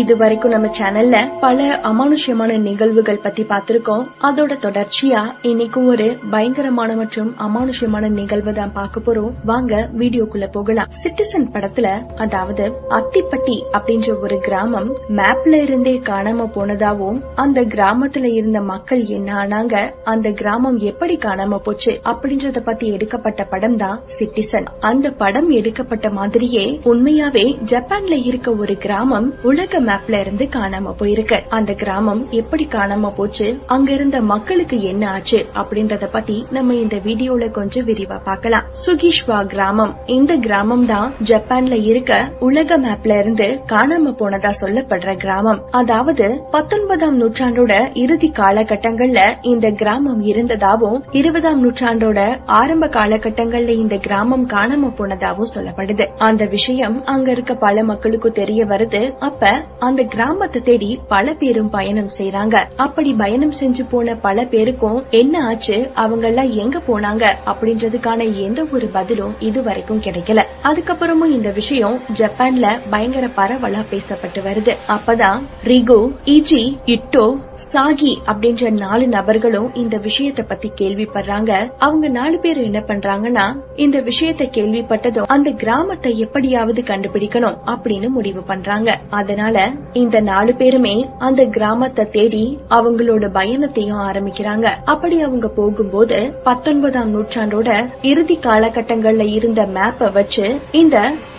இது வரைக்கும் நம்ம சேனல்ல பல அமானுஷ்யமான நிகழ்வுகள் பத்தி பார்த்திருக்கோம். அதோட தொடர்ச்சியா இன்னைக்கும் ஒரு பயங்கரமான மற்றும் அமானுஷ்யமான நிகழ்வு தான் பார்க்க போறோம். வாங்க வீடியோக்குள்ள போகலாம். சிட்டிசன் படத்துல, அதாவது அத்திப்பட்டி அப்படின்ற ஒரு கிராமம் மேப்ல இருந்தே காணாம போனதாவும், அந்த கிராமத்துல இருந்த மக்கள் என்ன ஆனாங்க, அந்த கிராமம் எப்படி காணாம போச்சு அப்படின்றத பத்தி எடுக்கப்பட்ட படம் தான் சிட்டிசன். அந்த படம் எடுக்கப்பட்ட மாதிரியே உண்மையாவே ஜப்பான்ல இருக்க ஒரு கிராமம் உலக மேப்ல இருந்து காணாம போயிருக்கு. அந்த கிராமம் எப்படி காணாம போச்சு, அங்க இருந்த மக்களுக்கு என்ன ஆச்சு அப்படின்றத பத்தி நம்ம இந்த வீடியோல கொஞ்சம் விரிவா பார்க்கலாம். சுகிஷ்வா கிராமம், இந்த கிராமம் தான் ஜப்பான்ல இருக்க உலக மேப்ல இருந்து காணாம போனதா சொல்லப்படுற கிராமம். அதாவது 19ஆம் நூற்றாண்டோட இறுதி காலகட்டங்கள்ல இந்த கிராமம் இருந்ததாவும், 20ஆம் நூற்றாண்டோட ஆரம்ப காலகட்டங்கள்ல இந்த கிராமம் காணாம போனதாவும் சொல்லப்படுது. அந்த விஷயம் அங்க இருக்க பல மக்களுக்கு தெரிய வருது. அப்ப அந்த கிராமத்தை தேடி பல பேரும் பயணம் செய்யறாங்க. அப்படி பயணம் செஞ்சு போன பல பேருக்கும் என்ன ஆச்சு, அவங்க எல்லாம் எங்க போனாங்க அப்படின்றதுக்கான எந்த ஒரு பதிலும் இது வரைக்கும் கிடைக்கல. அதுக்கப்புறமும் இந்த விஷயம் ஜப்பான்ல பயங்கர பரவலா பேசப்பட்டு வருது. அப்பதான் ரிகு, இஜி, இட்டோ, சாகி அப்படின்ற 4 நபர்களும் இந்த விஷயத்தை பத்தி கேள்விப்படுறாங்க. அவங்க 4 பேர் என்ன பண்றாங்கன்னா, இந்த விஷயத்தை கேள்விப்பட்டதும் அந்த கிராமத்தை எப்படியாவது கண்டுபிடிக்கணும் அப்படின்னு முடிவு பண்றாங்க. அதனால இந்த 4 பேருமே அந்த கிராமத்தை தேடி அவங்களோட பயணத்தையும் ஆரம்பிக்கிறாங்க. அப்படி அவங்க போகும்போது 19ஆம் நூற்றாண்டோட இறுதி காலகட்டங்கள்ல இருந்த மேப்ப வச்சு இந்த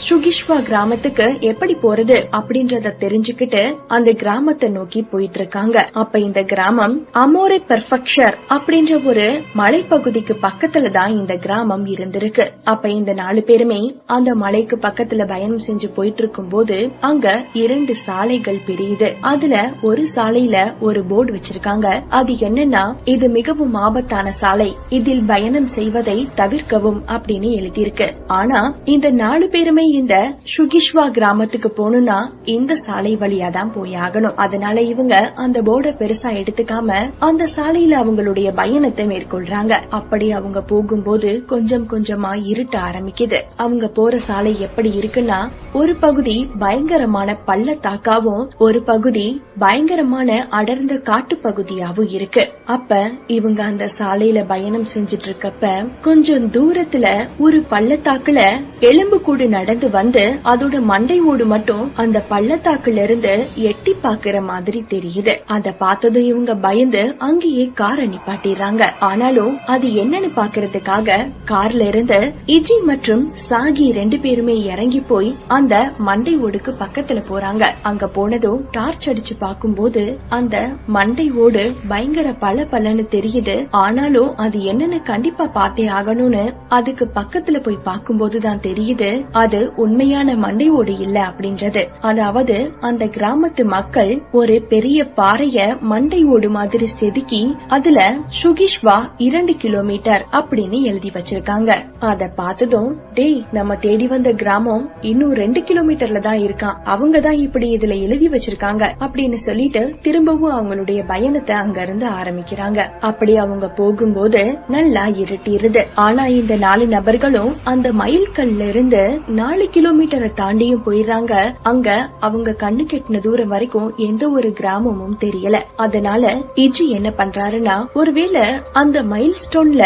சுகிஷ்வா கிராமத்துக்கு எப்படி போறது அப்படின்றத தெரிஞ்சுக்கிட்டு அந்த கிராமத்தை நோக்கி போயிட்டு இருக்காங்க. அப்ப இந்த கிராமம் அமோரே பெர்ஃபெக்ஷர் அப்படின்ற ஒரு மலைப்பகுதிக்கு பக்கத்துல தான் இந்த கிராமம் இருந்திருக்கு. அப்ப இந்த 4 பேருமே அந்த மலைக்கு பக்கத்துல பயணம் செஞ்சு போயிட்டு இருக்கும் போது அங்க 2 சாலைகள் பிரியுது. அதுல ஒரு சாலையில ஒரு போர்டு வச்சிருக்காங்க. அது என்னன்னா, இது மிகவும் ஆபத்தான சாலை, இதில் பயணம் செய்வதை தவிர்க்கவும் அப்படின்னு எழுதியிருக்கு. ஆனா இந்த 4 பேருமே இந்த சுகிஷ்வா கிராமத்துக்கு போகணும்னா இந்த சாலை வழியா தான் போய் ஆகணும். அதனால இவங்க அந்த போர்டை பெருசா எடுத்துக்காம அந்த சாலையில அவங்களுடைய பயணத்தை மேற்கொள்றாங்க. அப்படி அவங்க போகும்போது கொஞ்சம் கொஞ்சமா இருட்ட ஆரம்பிக்குது. அவங்க போற சாலை எப்படி இருக்குன்னா, ஒரு பகுதி பயங்கரமான பள்ளத்தாக்காவும் ஒரு பகுதி பயங்கரமான அடர்ந்த காட்டு பகுதியாவும் இருக்கு. அப்ப இவங்க அந்த சாலையில பயணம் செஞ்சிட்டு இருக்கப்ப கொஞ்சம் தூரத்துல ஒரு பள்ளத்தாக்குல எலும்பு கூடு நடந்து வந்து அதோட மண்டை ஓடு மட்டும் அந்த பள்ளத்தாக்குல இருந்து எட்டி பாக்குற மாதிரி தெரியுது. அத பார்த்ததும் இவங்க பயந்து அங்கேயே காரை நிப்பாட்டிடுறாங்க. ஆனாலும் அது என்னன்னு பாக்குறதுக்காக கார்ல இருந்து இஜி மற்றும் சாகி 2 பேருமே இறங்கி போய் அந்த மண்டை ஓடுக்கு பக்கத்துல போறாங்க. அங்க போனதும் டார்ச் அடிச்சு பாக்கும்போது அந்த மண்டை ஓடு பயங்கர பளபளன்னு தெரியுது. ஆனாலும் அது என்னன்னு கண்டிப்பா பார்த்தே ஆகணும்னு அதுக்கு பக்கத்துல போய் பாக்கும்போதுதான் தெரியுது அது உண்மையான மண்டை ஓடு இல்ல அப்படின்றது. அதாவது அந்த கிராமத்து மக்கள் ஒரு பெரிய பாறைய மண்டை ஓடு மாதிரி செதுக்கி அதுல சுகிஷ்வா 2 கிலோமீட்டர் அப்படின்னு எழுதி வச்சிருக்காங்க. அத பார்த்ததும், டேய், நம்ம தேடி வந்த கிராமம் இன்னும் 2 கிலோமீட்டர்ல தான் இருக்கான், அவங்கதான் இப்படி இதுல எழுதி வச்சிருக்காங்க அப்படின்னு சொல்லிட்டு திரும்பவும் அவங்களுடைய பயணத்தை அங்க இருந்து ஆரம்பிக்கிறாங்க. அப்படி அவங்க போகும்போது நல்லா இருட்டிருது. ஆனா இந்த 4 நபர்களும் அந்த மைல்கல்ல இருந்து 4 கிலோமீட்டரை தாண்டியும் போயிடுறாங்க. அங்க அவங்க கண்ணு கெட்டின தூரம் வரைக்கும் எந்த ஒரு கிராமமும் தெரியல. அதனால இஜி என்ன பண்றாருன்னா, ஒருவேளை அந்த மைல் ஸ்டோன்ல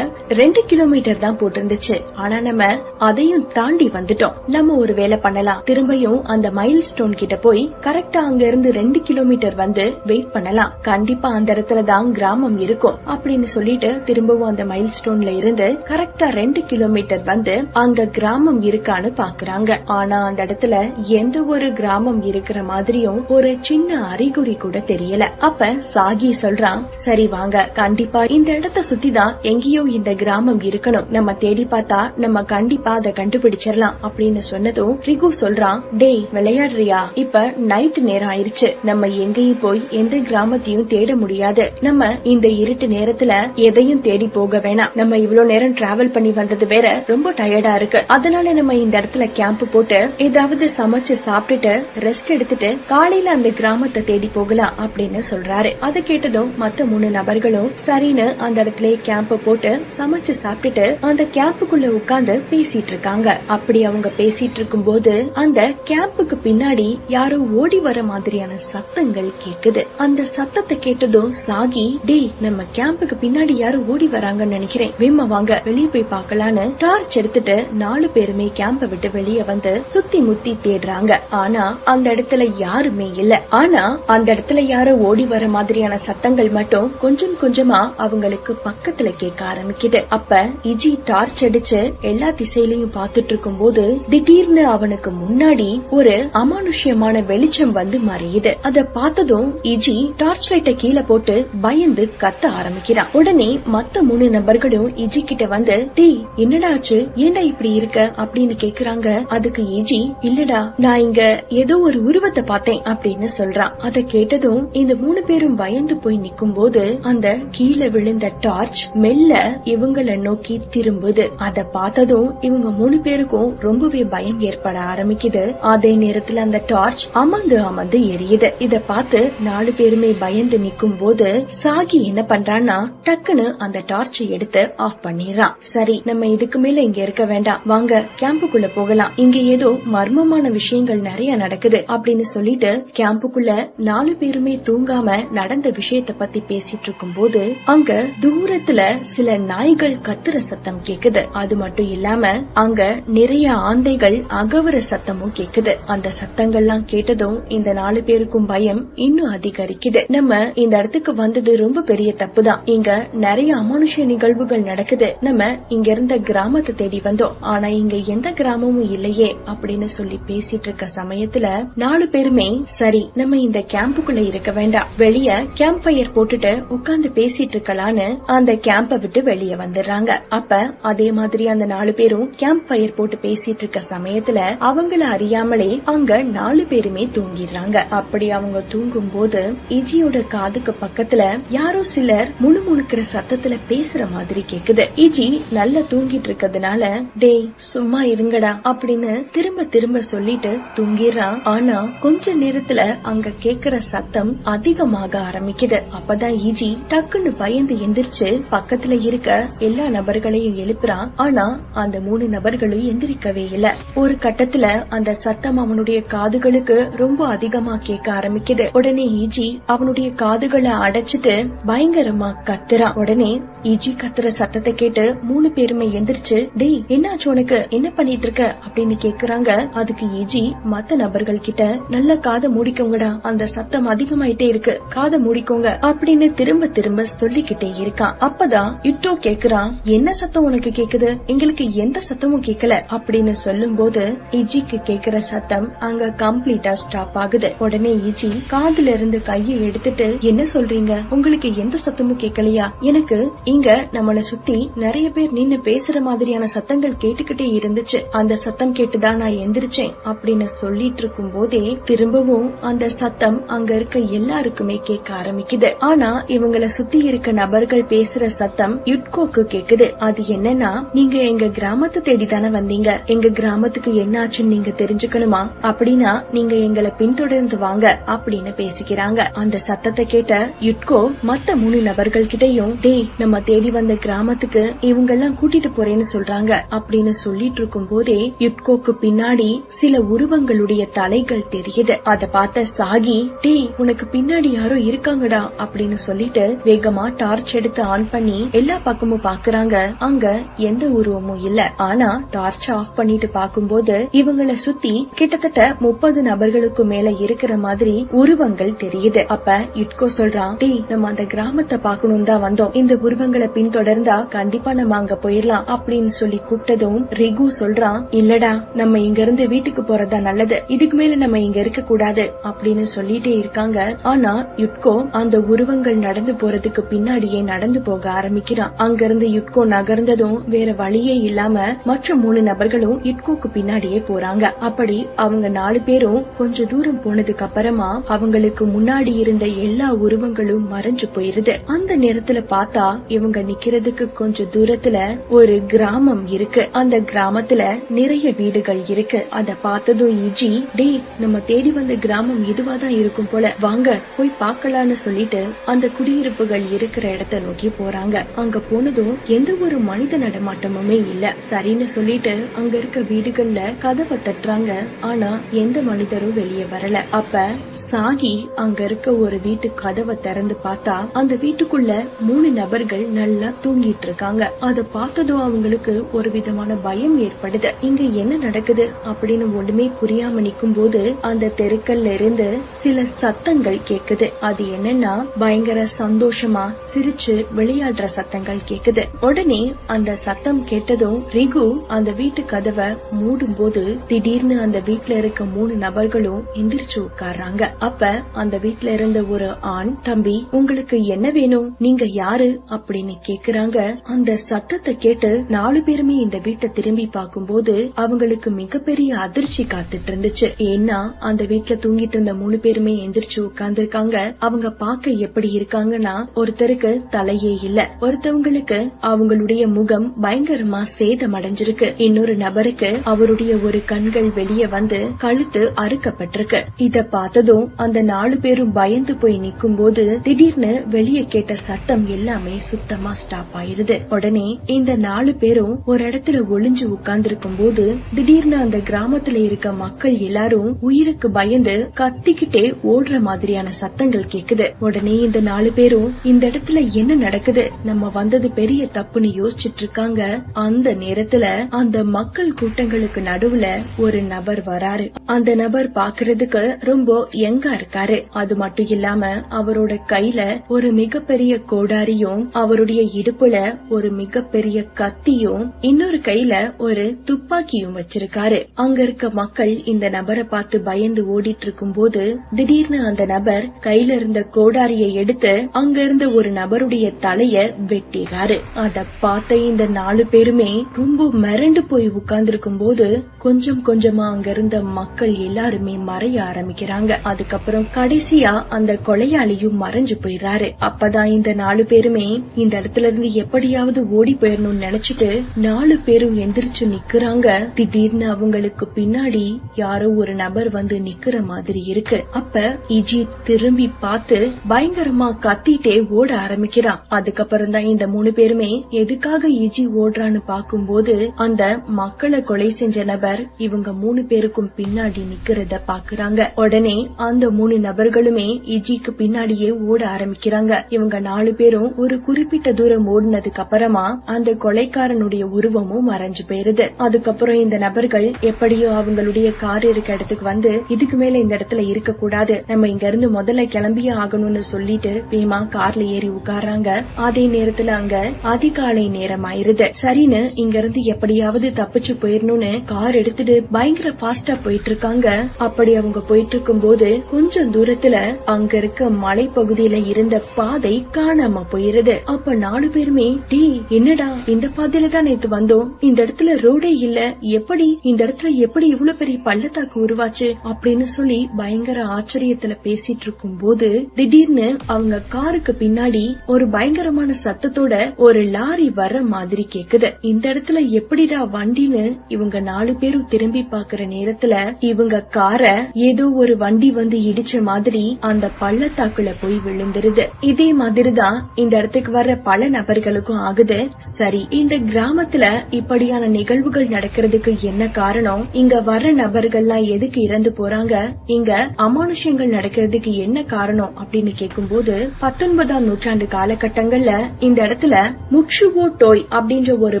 2 கிலோமீட்டர் தான் போட்டிருந்துச்சு, ஆனா நம்ம அதையும் தாண்டி வந்துட்டோம், நம்ம ஒரு வேலை பண்ணலாம், திரும்பியும் அந்த மைல் ஸ்டோன் கிட்ட போய் கரெக்டா அங்க இருந்து 2 கிலோமீட்டர் வந்து வெயிட் பண்ணலாம், கண்டிப்பா அந்த இடத்துல தான் கிராமம் இருக்கும் அப்படின்னு சொல்லிட்டு திரும்பவும் அந்த மைல் ஸ்டோன்ல இருந்து கரெக்டா 2 கிலோமீட்டர் வந்து அங்க கிராமம் இருக்கான்னு பாக்குறாங்க. ஆனா அந்த இடத்துல எந்த ஒரு கிராமம் இருக்கிற மாதிரியும் ஒரு சின்ன அறிகுறி கூட தெரியல. அப்ப சாகி சொல்றான், சரி வாங்க, கண்டிப்பா இந்த இடத்த சுத்தி தான் எங்கேயோ இந்த கிராமம் இருக்கணும், நம்ம தேடி பார்த்தா நம்ம கண்டிப்பா அதை கண்டுபிடிச்சிடலாம் அப்படின்னு சொன்னதும் ரிகு சொல்றான், டேய் விளையாடுறியா, இப்ப நைட் நேரம் ஆயிருச்சு, நம்ம எங்கேயும் போய் எந்த கிராமத்தையும் தேட முடியாது, நம்ம இந்த இருட்டு நேரத்துல எதையும் தேடி போக வேணாம், நம்ம இவ்வளவு நேரம் டிராவல் பண்ணி வந்தது வேற ரொம்ப டயர்டா இருக்கு, அதனால நம்ம இந்த இடத்துல கேம்ப் போட்டு ஏதாவது சமைச்சு சாப்பிட்டுட்டு ரெஸ்ட் எடுத்துட்டு காலையில அந்த கிராமத்தை தேடி போகலாம் அப்படின்னு சொல்றாரு. அதை கேட்டதும் மத்த 3 நபர்களும் சரின்னு அந்த இடத்துல கேம்ப் போட்டு சமைச்சு சாப்பிட்டுட்டு அந்த கேம்புக்குள்ள உட்கார்ந்து பேசிட்டு இருக்காங்க. அப்படி அவங்க பேசிட்டு இருக்கும் போது அந்த கேம்புக்கு பின்னாடி யாரோ ஓடி வர மாதிரியான சத்தங்கள் கேக்குது. அந்த சத்தத்தை கேட்டதும் சாகி, டேய் நம்ம கேம்புக்கு பின்னாடி யாரும் ஓடி வராங்கன்னு நினைக்கிறேன், வேமா வாங்க வெளியே போய் பாக்கலான்னு டார்ச் எடுத்துட்டு 4 பேருமே கேம்ப விட்டு வெளியே வந்து சுத்தி முத்தி தேடுறாங்க. ஆனா அந்த இடத்துல யாருமே இல்ல. ஆனா அந்த இடத்துல யாரோ ஓடி வர மாதிரியான சத்தங்கள் மட்டும் கொஞ்சம் கொஞ்சமா அவங்களுக்கு பக்கத்துல கேட்க ஆரம்பிக்குது. அப்ப இஜி டார்ச் அடிச்சு எல்லா திசையிலையும் பாத்துட்டு இருக்கும் போது திடீர்னு அவனுக்கு முன்னாடி ஒரு அமானுஷ்யமான வெளிச்சம் வந்து மறையுது. அத பார்த்ததும் இஜி டார்ச் லைட்ட கீழே போட்டு பயந்து கத்த ஆரம்பிக்கிறான். உடனே மத்த 3 நபர்களும் இஜி கிட்ட வந்து, டீ என்னடா ஆச்சு, ஏண்டா இப்படி இருக்க அப்படின்னு கேக்குறாங்க. அதுக்கு இஜி, இல்லடா நான் இங்க ஏதோ ஒரு உருவத்தை பார்த்தேன் அப்படின்னு சொல்றான். அத கேட்டதும் இந்த 3 பேரும் பயந்து போய் நிக்கும் போது அந்த கீழே விழுந்த டார்ச் மெல்ல இவங்கள நோக்கி திரும்புது. அத பார்த்ததும் இவங்க 3 பேருக்கும் ரொம்பவே பயம் ஏற்பட ஆரம்பிக்குது. அதே நேரத்துல அந்த டார்ச் அமர்ந்து எரியுது. இத பார்த்து 4 பேருமே பயந்து நிக்கும் போது சாகி என்ன பண்றான்னா டக்குன்னு அந்த டார்ச்சை எடுத்து ஆஃப் பண்ணிடுறான். சரி, நம்ம இதுக்கு மேல இங்க இருக்க வேண்டாம், வாங்க கேம்புக்குள்ள போகலாம், இங்க ஏதோ மர்மமான விஷயங்கள் நிறைய நடக்குது அப்படின்னு சொல்லிட்டு கேம்புக்குள்ள 4 பேருமே தூங்காம நடந்த விஷயத்த பத்தி பேசிட்டு இருக்கும் போது அங்க தூரத்துல சில நாய்கள் கத்துற சத்தம் கேக்குது. அது மட்டும் இல்லாம அங்க நிறைய ஆந்தைகள் அகவர சத்தமும் கேக்குது. அந்த சத்தங்கள்லாம் கேட்டதும் இந்த 4 பேருக்கும் பயம் இன்னும் அதிகரிக்குது. நம்ம இந்த இடத்துக்கு வந்தது ரொம்ப பெரிய தப்பு தான், இங்க நிறைய அமானுஷ்ய நிகழ்வுகள் நடக்குது, நம்ம இங்க இருந்த கிராமத்தை தேடி வந்தோம், ஆனா இங்க எந்த கிராமமும் இல்லையே அப்படின்னு சொல்லி பேசிட்டு இருக்க சமயத்துல 4 பேருமே சரி நம்ம இந்த கேம்புக்குள்ள இருக்க வேண்டாம், வெளிய கேம்ப் ஃபயர் போட்டுட்டு உட்கார்ந்து பேசிட்டு இருக்கலான்னு அந்த கேம்ப விட்டு வெளியே வந்துடுறாங்க. அப்ப அதே மாதிரி அந்த 4 பேரும் கேம்ப் ஃபயர் போட்டு பேசிட்டு இருக்க சமயத்துல அவங்கள அறியாமலே அங்க 4 பேருமே தூங்கிடுறாங்க. அப்படி அவங்க தூங்கும் போது இஜியோட காதுக்கு பக்கத்துல யாரோ சிலர் முணுமுணுக்கிற சத்தத்துல பேசுற மாதிரி கேக்குது. இஜி நல்லா தூங்கிட்டு இருக்கிறதுனால டேய் சும்மா இருங்கடா அப்படின்னு திரும்ப திரும்ப சொல்லிட்டு தூங்கிடுறான். ஆனா கொஞ்ச நேரத்துல அங்க கேக்குற சத்தம் அதிகமாக ஆரம்பிக்குது. அப்பதான் இஜி டக்குன்னு பயந்து எந்திரிச்சு பக்கத்துல இருக்க எல்லா நபர்களையும் எழுப்புறான். ஆனா அந்த 3 நபர்களும் எந்திரிக்கவே இல்ல. ஒரு கட்டத்துல அந்த சத்தம் அவனுடைய காதுகளுக்கு ரொம்ப அதிகமா கேட்க ஆரம்பிக்குது. உடனே இஜி அவனுடைய காதுகளை அடைச்சிட்டு பயங்கரமா கத்துறான். உடனே இஜி கத்துற சத்தத்தை கேட்டு 3 பேருமே எந்திரிச்சு, டேய் என்னாச்சு உனக்கு, என்ன பண்ணிட்டு இருக்க அப்படின்னு கேக்குறாங்க. அதுக்கு இஜி மத்த நபர்கள் கிட்ட நல்ல காதை மூடிக்கோங்கடா, அந்த சத்தம் அதிகமாயிட்டே இருக்கு, காதை மூடிக்கோங்க அப்படின்னு திரும்ப திரும்ப சொல்லிக்கிட்டே இருக்கான். அப்பதான் இட்டோ கேக்குறான், என்ன சத்தம் உனக்கு கேக்குது, எங்களுக்கு எந்த சத்தமும் கேட்கல அப்படின்னு சொல்லும் போது இஜிக்கு கேக்குற சத்தம் அங்க கம்ப்ளீட்டா ஸ்டாப் ஆகுது. உடனே இஜி காதுல இருந்து கையை எடுத்துட்டு, என்ன சொல்றீங்க, உங்களுக்கு எந்த சத்தமும் கேட்கலையா, எனக்கு இங்க நம்மள சுத்தி நிறைய பேர் நின்னு பேசுற மாதிரியான சத்தங்கள் கேட்டுக்கிட்டே இருந்துச்சு, அந்த சத்தம் கேட்டுதான் நான் எந்திரிச்சேன் அப்படின்னு சொல்லிட்டு இருக்கும் போதே திரும்பவும் அந்த சத்தம் அங்க இருக்க எல்லாருக்குமே கேட்க ஆரம்பிக்குது. ஆனா இவங்களை சுத்தி இருக்க நபர்கள் பேசுற சத்தம் யுட்கோக்கு கேக்குது. அது என்னன்னா, நீங்க எங்க கிராமத்தை தேடிதானே வந்தீங்க, எங்க கிராமத்துக்கு என்ன ஆச்சுன்னு நீங்க தெரிஞ்சுக்கணுமா, அப்படின்னா நீங்க எங்களை பின்தொடர்ந்து வாங்க அப்படின்னு பேசிக்கிறாங்க. அந்த சத்தத்தை கேட்ட யுட்கோ மத்த 3 நபர்கள் கிட்டையும், டேய் நம்ம தேடி வந்த கிராமத்துக்கு இவங்க எல்லாம் கூட்டிட்டு போறேன்னு சொல்றாங்க அப்படின்னு சொல்லிட்டு இருக்கும் போதே யுட்கோக்கு பின்னாடி சில உருவங்களுடைய தலைகள் தெரியுது. அத பார்த்த சாகி, டேய் உனக்கு பின்னாடி யாரோ இருக்காங்கடா அப்படின்னு சொல்லிட்டு வேகமா டார்ச் எடுத்து ஆன் பண்ணி எல்லா பக்கமும் பாக்குறாங்க. அங்க எந்த உருவமும் இல்ல. ஆனா டார்ச் ஆஃப் பண்ணிட்டு பாக்கும்போது இவங்கள சுத்தி கிட்டத்தட்ட 30 நபர்களுக்கு மேல இருக்கிற மாதிரி உருவங்கள் தெரியுது. அப்ப யுட்கோ சொல்றான், டேய் நம்ம அந்த கிராமத்தை பாக்கணும் தான் வந்தோம், இந்த உருவங்களை பின்தொடர்ந்தா கண்டிப்பா நம்ம அங்க போயிடலாம் அப்படின்னு சொல்லி கூப்பிட்டதும் ரிகு சொல்றான், இல்லடா நம்ம இங்க இருந்து வீட்டுக்கு போறதா நல்லது, இதுக்கு மேல நம்ம இங்க இருக்க கூடாது அப்படின்னு சொல்லிட்டே இருக்காங்க. ஆனா யுட்கோ அந்த உருவங்கள் நடந்து போறதுக்கு பின்னாடியே நடந்து போக ஆரம்பிக்கிறான். அங்க இருந்து யுட்கோ நகர்ந்ததும் வேற வழியே இல்லாம மற்ற 3 நபர்களும் யுட்கோக்கு பின்னாடியே போறாங்க. அப்படி அவங்க 4 பேரும் கொஞ்ச தூரம் போனதுக்கு அப்புறமா அவங்களுக்கு முன்னாடி இருந்த எல்லா உருவங்களும் மறைஞ்சு போயிருது. அந்த நேரத்துல பார்த்தா இவங்க நிக்கிறதுக்கு கொஞ்ச தூரத்துல ஒரு கிராமம் இருக்கு. அந்த கிராமத்துல நிறைய வீடுகள் இருக்கு. அத பார்த்ததும் இஜி, டேய் நம்ம தேடி வந்த கிராமம் இதுவாதான் இருக்கும் போல, வாங்க போய் பாக்கலான்னு சொல்லிட்டு அந்த குடியிருப்புகள் இருக்கிற இடத்த நோக்கி போறாங்க. அங்க போனதும் எந்த ஒரு மனித நடமாட்டமுமே இல்ல. சரின்னு சொல்லிட்டு அங்க இருக்க வீடுகள்ல கதவை தட்டுறாங்க. ஆனா எந்த மனிதரும் வெளியே வரல. அப்ப சாகி அங்க இருக்க ஒரு வீட்டு கதவை திறந்து பார்த்தா அந்த வீட்டுக்குள்ள 3 நபர்கள் நல்லா தூங்கிட்டு இருக்காங்க. அத பார்த்ததும் அவங்களுக்கு ஒரு விதமான பயம் ஏற்படுது. இங்க என்ன நடக்குது அப்படின்னு ஒண்ணுமே புரியாம நிக்கும் போது அந்த தெருக்கல்ல இருந்து சில சத்தங்கள் கேக்குது. அது என்னன்னா பயங்கர சந்தோஷமா சிரிச்சு விளையாடுற சத்தங்கள் கேக்குது. உடனே அந்த சத்தம் கேட்டதும் ரிகு அந்த வீட்டு கதவை மூடும் போது திடீர்னு அந்த வீட்டுல இருக்க 3 நபர்களும் எந்திரிச்சு உட்கார்றாங்க. அப்ப அந்த வீட்டுல இருந்த ஒரு ஆண், தம்பி உங்களுக்கு என்ன வேணும், நீங்க யாரு அப்படின்னு கேக்குறாங்க. அந்த சத்தத்தை கேட்டு 4 பேருமே இந்த வீட்டை திரும்பி பார்க்கும்போது அவங்களுக்கு மிகப்பெரிய அதிர்ச்சி காத்துட்டு இருந்துச்சு. ஏன்னா அந்த வீட்டுல தூங்கிட்டு இருந்த 3 பேருமே எந்திரிச்சு உட்கார்ந்து இருக்காங்க. அவங்க பார்க்க எப்படி இருக்காங்கன்னா ஒருத்தருக்கு தலையே இல்ல, ஒருத்தவங்களுக்கு அவங்களுடைய முகம் பயங்கரமா சேதமடைஞ்சிருக்கு, இன்னொரு நபருக்கு அவருடைய ஒரு கண்கள் வெளியே வந்து கழுத்து அறுக்கப்பட்டிருக்கு. இத பார்த்ததும் அந்த 4 பேரும் பயந்து போய் நிக்கும் போது திடீர்னு வெளியே கேட்ட சத்தம் எல்லாமே சுத்தமா ஸ்டாப் ஆயிருது. உடனே இந்த 4 பேரும் ஒரு இடத்துல ஒளிஞ்சு உட்கார்ந்து இருக்கும் போது திடீர்னு அந்த கிராமத்துல இருக்க மக்கள் எல்லாரும் உயிருக்கு பயந்து கத்திக்கிட்டே ஓடுற மாதிரியான சத்தங்கள் கேக்குது. உடனே இந்த 4 பேரும் இந்த இடத்துல என்ன நடக்குது, நம்ம வந்தது பெரிய தப்புன்னு யோசிச்சுட்டு இருக்காங்க. அந்த நேரத்துல அந்த மக்கள் கூட்டங்களுக்கு நடுவுல ஒரு நபர் வராரு. அந்த நபர் பாக்குறதுக்கு ரொம்ப யங்கா இருக்காரு. அது மட்டும் இல்லாம அவரோட கையில ஒரு மிகப்பெரிய கோடாரியும் அவருடைய இடுப்புல ஒரு மிகப்பெரிய கத்தியும் இன்னொரு கையில ஒரு துப்பாக்கியும் வச்சிருக்காரு. அங்க இருக்க மக்கள் இந்த நபரை பார்த்து பயந்து ஓடிட்டு இருக்கும் போது திடீர்னு அந்த நபர் கையில இருந்த கோடாரியை எடுத்து அங்க இருந்த ஒரு நபருடைய தலைய வெட்டிறாரு. அத பார்த்த இந்த 4 பேருமே ரொம்ப மிரண்டு போய் உட்கார்ந்து இருக்கும் போது கொஞ்சம் கொஞ்சமா அங்க இருந்த மக்கள் எல்லாருமே மறைய ஆரம்பிக்கிறாங்க. அதுக்கப்புறம் கடைசியா அந்த கொலையாளியும் மறைஞ்சு போயிடுறாரு. அப்பதான் இந்த 4 பேருமே இந்த இடத்துல இருந்து எப்படியாவது ஓடி போயிடணும்னு நினைச்சிட்டு 4 பேரும் எந்திரிச்சு நிக்கிறாங்க. திடீர்னு அவங்களுக்கு பின்னாடி யாரோ ஒரு நபர் வந்து நிக்கிற மாதிரி இருக்கு. அப்ப இஜி திரும்பி பார்த்து பயங்கரமா கத்திட்டே ஓட ஆரம்பிக்கிறான். அதுக்கப்புறம் தான் இந்த 3 பேருமே எதுக்காக இஜி ஓடுறான்னு பாக்கும்போது அந்த மக்களை கொலை செஞ்ச நபர் இவங்க 3 பேருக்கும் பின்னாடி நிக்கிறத பாக்குறாங்க. உடனே அந்த 3 நபர்களுமே இஜிக்கு பின்னாடியே ஓட ஆரம்பிக்கிறாங்க. இவங்க 4 பேரும் ஒரு குறிப்பிட்ட தூரம் ஓடினதுக்கு அப்புறமா அந்த கொலைக்காரனுடைய உருவமும் மறைஞ்சு போயிருது. அதுக்கப்புறம் இந்த நபர்கள் எப்படியோ அவங்களுடைய கார் இருக்க இடத்துக்கு வந்து இதுக்கு மேல இந்த இடத்துல இருக்க கூடாது, நம்ம இங்க இருந்து முதல்ல கிளம்பியே ஆகணும்னு சொல்லிட்டு வேமா கார்ல ஏறி உட்கார்றாங்க. அதே நேரத்துல அங்க அதிகாலை நேரம் ஆயிருது. சரின்னு இங்க இருந்து எப்படியாவது தப்பிச்சு போயிடணும்னு கார் எடுத்துட்டு பயங்கர பாஸ்டா போயிட்டு இருக்காங்க. அப்படி அவங்க போயிட்டு இருக்கும் போது கொஞ்சம் தூரத்துல அங்க இருக்க மலை பகுதியில இருந்த பாதை காணாம போயிருது. அப்ப 4 பேருமே டி என்னடா இந்த பாதையில தான் நேத்து வந்தோம், இந்த இடத்துல ரோடே இல்ல, எப்படி இந்த இடத்துல எப்படி இவ்வளவு பெரிய பள்ளத்தாக்கு உருவாச்சு அப்படின்னு சொல்லி பயங்கர ஆச்சரியத்துல பேசிட்டு இருக்கும் போது திடீர்னு அவங்க காருக்கு பின்னாடி ஒரு பயங்கரமான சத்தத்தோட ஒரு லாரி வர்ற மாதிரி கேக்குது. இந்த இடத்துல எப்படிடா வண்டின்னு இவங்க 4 பேரும் திரும்பி பாக்குற நேரத்துல இவங்க கார ஏதோ ஒரு வண்டி வந்து இடிச்ச மாதிரி அந்த பள்ளத்தாக்குல போய் விழுந்துருது. இதே மாதிரிதான் இந்த இடத்துக்கு வர்ற பல நபர்களுக்கும் ஆகுது. சரி, இந்த கிராமத்துல இப்படியான நிகழ்வுகள் நடக்கிறதுக்கு என்ன காரணம், இங்க வர்ற நபர்கள்லாம் எதுக்கு இறந்து போறாங்க, இங்க அமானுஷ்யங்கள் நடக்கிறதுக்கு என்ன காரணம் அப்படின்னு கேட்கும் போது 19ஆம் நூற்றாண்டு காலகட்டங்கள்ல இந்த இடத்துல முட்சுவோ டோய் அப்படின்ற ஒரு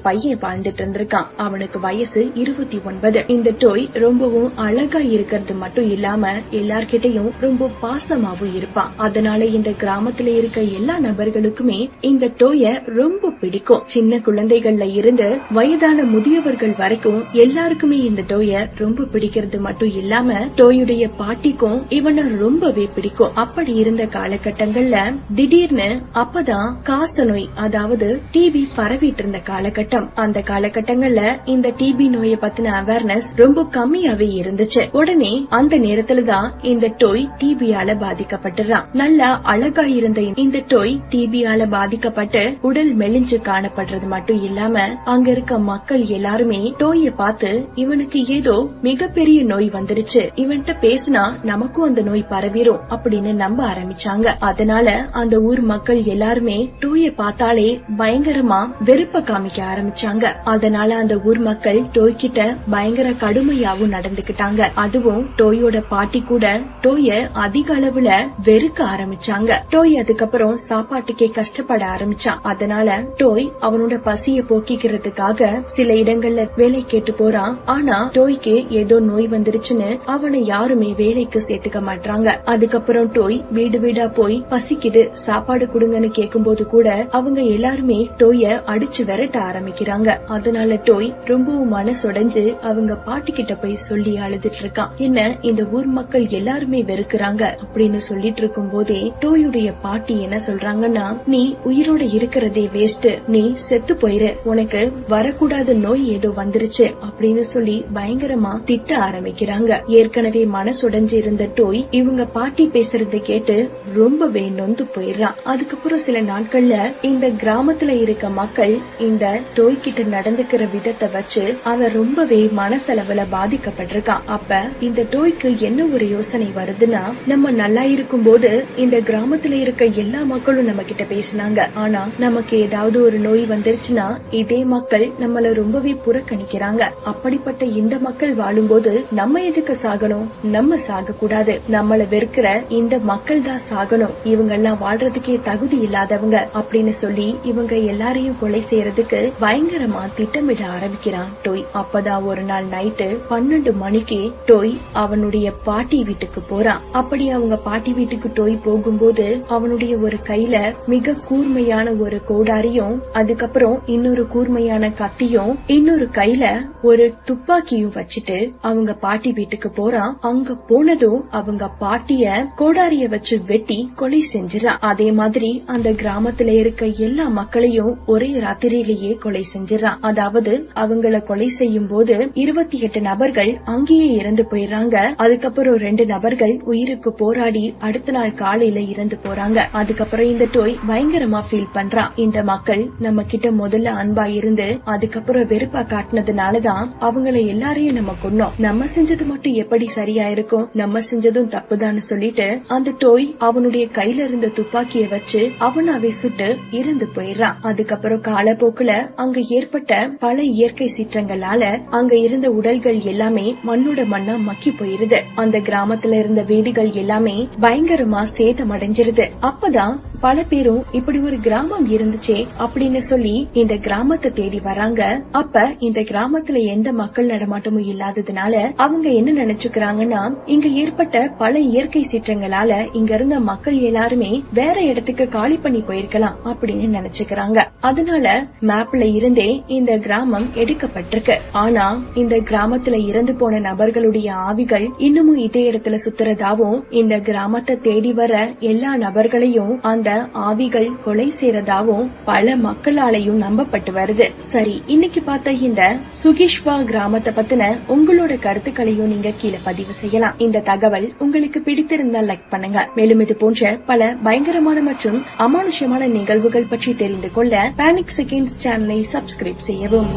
பையன் வாழ்ந்துட்டு இருந்திருக்கான். அவனுக்கு வயசு 29. இந்த டோய் ரொம்பவும் அழகா இருக்கிறது மட்டும் இல்லாம எல்லார்கிட்டையும் ரொம்ப பாசமாவும் இருப்பான். அதனால இந்த கிராமத்துல இருக்க எல்லா நபர்களுக்குமே இந்த டோய ரொம்ப பிடிக்கும். சின்ன குழந்தைகள்ல இருந்து வயதான முதியவர்கள் வரைக்கும் எல்லாருக்குமே இந்த டோய ரொம்ப பிடிக்கிறது மட்டும் இல்லாம டோயுடைய பாட்டிக்கும் இவனை ரொம்பவே பிடிக்கும். அப்படி இருந்த காலகட்டங்கள்ல திடீர்னு அப்பதான் காசநோய், அதாவது டிபி பரவிட்டு இருந்த காலகட்டம். அந்த காலகட்டங்கள்ல இந்த டிபி நோயை பத்தின அவேர்னஸ் ரொம்ப கம்மியாவே இருந்துச்சு. உடனே அந்த நேரத்துலதான் இந்த டோய் டிபியால பாதிக்கப்பட்டுறான். நல்லா அழகா இருந்த இந்த டோய் டிபியால பாதிக்கப்பட்டு உடல் மெலிஞ்சு காணப்படுறது மட்டும் இல்லாம அங்க இருக்க மக்கள் எல்லாருமே டோய பார்த்து இவனுக்கு ஏதோ மிகப்பெரிய நோய் வந்துருச்சு, இவன்கிட்ட பேசினா நமக்கும் அந்த நோய் பரவிரும் அப்படின்னு நம்ப ஆரம்பிச்சாங்க. அதனால அந்த ஊர் மக்கள் எல்லாருமே டோய பார்த்தாலே பயங்கரமா வெறுப்ப காமிக்க ஆரம்பிச்சாங்க. அதனால அந்த ஊர் மக்கள் டோய் கிட்ட பயங்கர கடுமையாவும் நடந்துகிட்டாங்க. பட்டாங்க. அதுவும் டோயோட பாட்டி கூட டோய அதிக அளவுல வெறுக்க ஆரம்பிச்சாங்க. டோய் அதுக்கப்புறம் சாப்பாட்டுக்கே கஷ்டப்பட ஆரம்பிச்சான். அதனால டோய் அவனோட பசிய போக்கிக்கிறதுக்காக சில இடங்கள்ல வேலை கேட்டு போறான். ஆனா டோய்க்கு ஏதோ நோய் வந்துருச்சுன்னு அவனை யாருமே வேலைக்கு சேர்த்துக்க மாட்டாங்க. அதுக்கப்புறம் டோய் வீடு வீடா போய் பசிக்குது சாப்பாடு கொடுங்கன்னு கேட்கும் போது கூட அவங்க எல்லாருமே டோய அடிச்சு விரட்ட ஆரம்பிக்கிறாங்க. அதனால டோய் ரொம்பவும் மனசுடைஞ்சு அவங்க பாட்டி கிட்ட போய் சொல்லி அழுதுட்டு இருக்கான். என்ன இந்த ஊர் மக்கள் எல்லாருமே வெறுக்கிறாங்க அப்படின்னு சொல்லிட்டு இருக்கும் போதே டோயுடைய பாட்டி என்ன சொல்றாங்கன்னா, நீ உயிரோட இருக்கிறதே வேஸ்ட், நீ செத்து போயிரு, உனக்கு வரக்கூடாத நோய் ஏதோ வந்துருச்சு அப்படின்னு சொல்லி பயங்கரமா திட்ட ஆரம்பிக்கிறாங்க. ஏற்கனவே மனசுடைஞ்சு இருந்த டோய் இவங்க பாட்டி பேசுறத கேட்டு ரொம்பவே நொந்து போயிடுறான். அதுக்கப்புறம் சில நாட்கள்ல இந்த கிராமத்துல இருக்க மக்கள் இந்த டோய் கிட்ட நடந்துக்கிற விதத்தை வச்சு அவன் ரொம்பவே மனசளவுல பாதிக்கப்பட்டிருக்கான். அப்ப இந்த டோய்க்கு என்ன ஒரு யோசனை வருதுன்னா, நம்ம நல்லா இருக்கும் போது இந்த கிராமத்துல இருக்க எல்லா மக்களும் நம்ம கிட்ட பேசினாங்க. ஆனா நமக்கு ஏதாவது ஒரு நோய் வந்துருச்சுன்னா இதே மக்கள் நம்மள ரொம்பவே புறக்கணிக்கிறாங்க. அப்படிப்பட்ட இந்த மக்கள் வாழும்போது நம்ம எதுக்கு சாகணும்? நம்ம சாக கூடாது. நம்மள வெறுக்கிற இந்த மக்கள் தான் சாகணும். இவங்க எல்லாம் வாழ்றதுக்கே தகுதி இல்லாதவங்க அப்படின்னு சொல்லி இவங்க எல்லாரையும் கொலை செய்யறதுக்கு பயங்கரமா திட்டமிட ஆரம்பிக்கிறான் டோய். அப்பதான் ஒரு நாள் நைட்டு 12 மணிக்கு டோய் அவனுடைய பாட்டி வீட்டுக்கு போறான். அப்படி அவங்க பாட்டி வீட்டுக்கு டோய் போகும்போது அவனுடைய ஒரு கையில மிக கூர்மையான ஒரு கோடாரியும் அதுக்கப்புறம் இன்னொரு கூர்மையான கத்தியும் இன்னொரு கையில ஒரு துப்பாக்கியும் வச்சுட்டு அவங்க பாட்டி வீட்டுக்கு போறான். அங்க போனதும் அவங்க பாட்டிய கோடாரிய வச்சு வெட்டி கொலை செஞ்சிடான். அதே மாதிரி அந்த கிராமத்துல இருக்க எல்லா மக்களையும் ஒரே ராத்திரியிலேயே கொலை செஞ்சிடறான். அதாவது அவங்கள கொலை செய்யும் போது 28 நபர்கள் அங்கேயே இறந்து போயிடுறாங்க. அதுக்கப்புறம் 2 நபர்கள் உயிருக்கு போராடி அடுத்த நாள் காலையில இறந்து போறாங்க. அதுக்கப்புறம் இந்த டோய் பயங்கரமா ஃபீல் பண்றான். இந்த மக்கள் நம்ம கிட்ட முதல்ல அன்பா இருந்து அதுக்கப்புறம் வெறுப்பா காட்டினதுனாலதான் அவங்கள எல்லாரையும் நம்ம கொன்னோம். நம்ம செஞ்சது மட்டும் எப்படி சரியா இருக்கும்? நம்ம செஞ்சதும் தப்புதான்னு சொல்லிட்டு அந்த டோய் அவனுடைய கையில இருந்த துப்பாக்கிய வச்சு அவனாவே சுட்டு இறந்து போயிடுறான். அதுக்கப்புறம் காலப்போக்குல அங்க ஏற்பட்ட பல இயற்கை சீற்றங்களால அங்க இருந்த உடல்கள் எல்லாமே மண்ணோட மண்ணா மக்கி போயிருது. அந்த கிராமத்துல இருந்த வீடுகள் எல்லாமே பயங்கரமா சேதம் அடைஞ்சிருது. அப்பதான் பல பேரும் இப்படி ஒரு கிராமம் இருந்துச்சே அப்படின்னு சொல்லி இந்த கிராமத்தை தேடி வராங்க. அப்ப இந்த கிராமத்துல எந்த மக்கள் நடமாட்டமும் இல்லாததுனால அவங்க என்ன நினைச்சுக்கிறாங்கன்னா, இங்க ஏற்பட்ட பல இயற்கை சீற்றங்களால இங்க இருந்த மக்கள் எல்லாருமே வேற இடத்துக்கு காலி பண்ணி போயிருக்கலாம் அப்படின்னு நினைச்சுக்கிறாங்க. அதனால மேப்ல இருந்தே இந்த கிராமம் எடுக்கப்பட்டிருக்கு. ஆனா இந்த கிராமத்துல இறந்து போன நபர்களுடைய ஆவிகள் இன்னமும் இதே இடத்துல சுத்துறதாவும் இந்த கிராமத்தை தேடி வர எல்லா நபர்களையும் அந்த ஆவிகள் கொலை செய்யறதாவும் பல மக்களாலையும் நம்பப்பட்டு வருது. சரி, இன்னைக்கு பார்த்த இந்த சுகிஷ்வா கிராமத்தை பத்தின உங்களோட கருத்துக்களையும் நீங்க கீழே பதிவு செய்யலாம். இந்த தகவல் உங்களுக்கு பிடித்திருந்தால் லைக் பண்ணுங்க. மேலும் இது போன்ற பல பயங்கரமான மற்றும் அமானுஷ்யமான நிகழ்வுகள் பற்றி தெரிந்து கொள்ள பேனிக் செகண்ட்ஸ் சேனலை சப்ஸ்கிரைப் செய்யவும்.